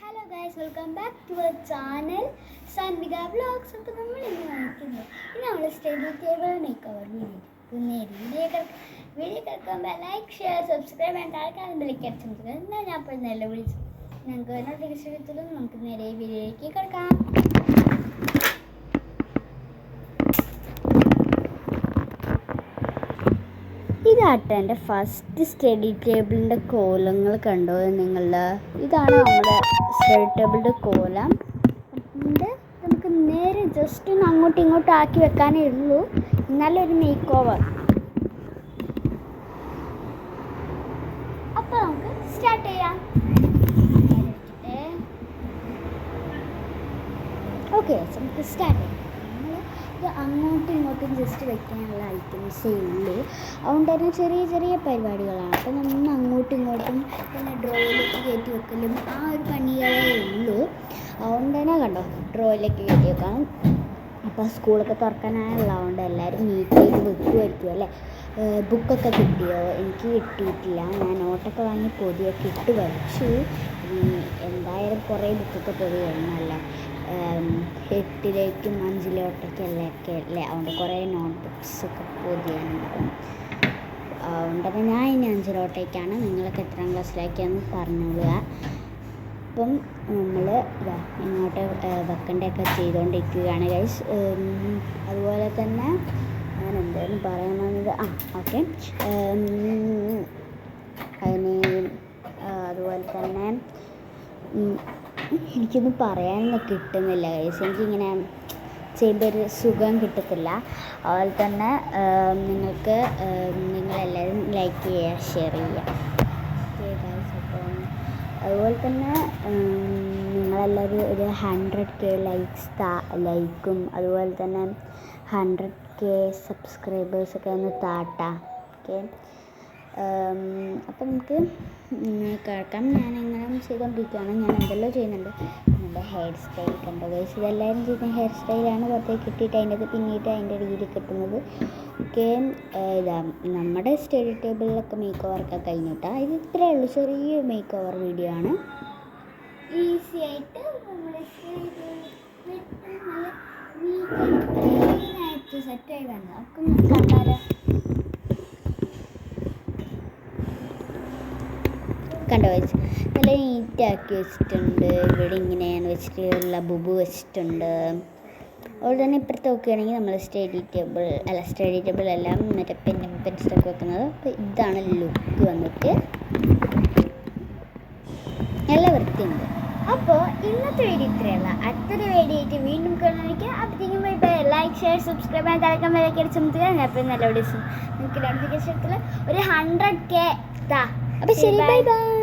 Hello guys, welcome back to our channel Sanvika vlogs. അപ്പോൾ നമ്മൾ ഇന്ന് കാണിക്കുന്നത് നമ്മൾ study table makeover video കേൾക്കുമ്പോൾ ലൈക്ക് ഷെയർ സബ്സ്ക്രൈബ് ചെയ്യാൻ ആൾക്കാരും വിളിക്കടിച്ചത് എന്നാൽ ഞാൻ ഇപ്പോൾ നല്ല വിളിച്ചു ഞങ്ങൾക്ക് നോട്ടിഫിക്കേഷൻ കിട്ടും. നമുക്ക് നേരെ വീഡിയോയിലേക്ക് കിടക്കാം. ഇതാട്ടെ എൻ്റെ ഫസ്റ്റ് സ്റ്റഡി ടേബിളിൻ്റെ കോലങ്ങൾ കണ്ടോ നിങ്ങൾ? ഇതാണ് നമ്മുടെ സ്റ്റഡി ടേബിളിൻ്റെ കോലം. ഇതിൻ്റെ നമുക്ക് നേരെ ജസ്റ്റ് ഒന്ന് അങ്ങോട്ടും ഇങ്ങോട്ടും ആക്കി വെക്കാനേ ഉള്ളൂ. നല്ലൊരു മേക്ക് ഓവർ. അപ്പോൾ നമുക്ക് സ്റ്റാർട്ട് ചെയ്യാം. ഓക്കെ, നമുക്ക് സ്റ്റാർട്ട് ചെയ്യാം. ഇത് അങ്ങോട്ടും ഇങ്ങോട്ടും ജസ്റ്റ് വെക്കാനുള്ള ഐറ്റംസേ ഉള്ളൂ. അതുകൊണ്ട് തന്നെ ചെറിയ ചെറിയ പരിപാടികളാണ്. അപ്പോൾ നമ്മൾ അങ്ങോട്ടും ഇങ്ങോട്ടും പിന്നെ ഡ്രോയിലേക്ക് കയറ്റി വെക്കലും ആ ഒരു പണികളേ ഉള്ളൂ. അതുകൊണ്ട് തന്നെ കണ്ടോ ഡ്രോയിലേക്ക് കയറ്റി വെക്കണം. അപ്പോൾ സ്കൂളൊക്കെ തുറക്കാനായുള്ളതുകൊണ്ട് എല്ലാവരും നീറ്റായിട്ട് വെക്കുമായിരിക്കും അല്ലേ? ബുക്കൊക്കെ കിട്ടിയോ? എനിക്ക് കിട്ടിയിട്ടില്ല. ഞാൻ നോട്ടൊക്കെ വാങ്ങി പൊതിയൊക്കെ ഇട്ട് വരച്ചു. എന്തായാലും കുറേ ബുക്കൊക്കെ പൊതി കഴിഞ്ഞല്ലേ, 8ലേക്കും 5ലോട്ടൊക്കെ അല്ലേ. അതുകൊണ്ട് കുറേ നോട്ട് ബുക്സൊക്കെ പൊതിയാനുണ്ടാവും. അതുകൊണ്ട് തന്നെ ഞാൻ ഇനി 5ലോട്ടേക്കാണ്. നിങ്ങളൊക്കെ എത്രാം ക്ലാസ്സിലേക്കാന്ന് പറഞ്ഞോളുക. അപ്പം നമ്മൾ ഇങ്ങോട്ട് വെക്കേണ്ടതൊക്കെ ചെയ്തുകൊണ്ടിരിക്കുകയാണ് ഗൈസ്. അതുപോലെ തന്നെ ഞാൻ എന്തായാലും പറയാൻ വന്നത് ഓക്കെ അതിന് അതുപോലെ തന്നെ എനിക്കൊന്നും പറയാനൊന്നും കിട്ടുന്നില്ല ഗൈസ്. എനിക്കിങ്ങനെ ചെയ്യുമ്പൊരു സുഖം കിട്ടത്തില്ല. അതുപോലെ തന്നെ നിങ്ങളെല്ലാവരും ലൈക്ക് ചെയ്യുക, ഷെയർ ചെയ്യുക. ഓക്കെ ഗൈസ്, അപ്പം അതുപോലെ തന്നെ നിങ്ങളെല്ലാവരും ഒരു 100K ലൈക്കും അതുപോലെ തന്നെ 100K സബ്സ്ക്രൈബേഴ്സൊക്കെ ഒന്ന് താട്ടാം. ഓക്കെ, അപ്പം നമുക്ക് കേൾക്കാം. ഞാനിങ്ങനെ ചെയ്തുകൊണ്ടിരിക്കുകയാണ്. ഞാൻ എന്തെല്ലാം ചെയ്യുന്നുണ്ട്. നമ്മുടെ ഹെയർ സ്റ്റൈൽ കണ്ടോ ഗൈസ്? ഇതെല്ലാവരും ചെയ്യുന്ന ഹെയർ സ്റ്റൈലാണ്. പുറത്തേക്ക് കിട്ടിയിട്ട് അതിൻ്റെ പിന്നീട് അതിൻ്റെ രീതിയിൽ കിട്ടുന്നത്. ഓക്കെ, ഇതാ നമ്മുടെ സ്റ്റഡി ടേബിളിലൊക്കെ മേക്ക് ഓവറൊക്കെ കഴിഞ്ഞിട്ടാ. ഇത് ഇത്രയേ ഉള്ളൂ, ചെറിയ മേക്ക് ഓവർ വീഡിയോ ആണ്. ഈസി ആയിട്ട് നമ്മുടെ ക്ലീനായിട്ട് സെറ്റായി വന്നു. അപ്പം കണ്ടാലോ കണ്ടോ വെച്ച് നല്ല നീറ്റാക്കി വെച്ചിട്ടുണ്ട്. ഇവിടെ ഇങ്ങനെയാണ് വെച്ചിട്ടുള്ള ബുബു വെച്ചിട്ടുണ്ട്. അതുപോലെ തന്നെ ഇപ്പുറത്ത് നോക്കുകയാണെങ്കിൽ നമ്മൾ സ്റ്റഡി ടേബിൾ എല്ലാം മറ്റേ പെൻസിലൊക്കെ വെക്കുന്നത്. അപ്പോൾ ഇതാണ് ലുക്ക് വന്നിട്ട്, നല്ല വൃത്തിയുണ്ട്. അപ്പോൾ ഇന്നത്തെ വീഡിയോ ഇത്രയല്ല. അടുത്തൊരു വീഡിയോ ആയിട്ട് വീണ്ടും കാണാനിരിക്കുക. അപ്പോഴത്തേക്കും ലൈക്ക് ഷെയർ സബ്സ്ക്രൈബ് ചെയ്യാൻ തലക്കം വിലക്ക് അടിച്ചെത്തുക. ഞാൻ അപ്പോൾ നല്ല വീഡിയോസ് നിങ്ങൾക്ക് നോട്ടിഫിക്കേഷൻ ഒരു 100K. അപ്പോൾ ശരി, ബൈ ബൈ.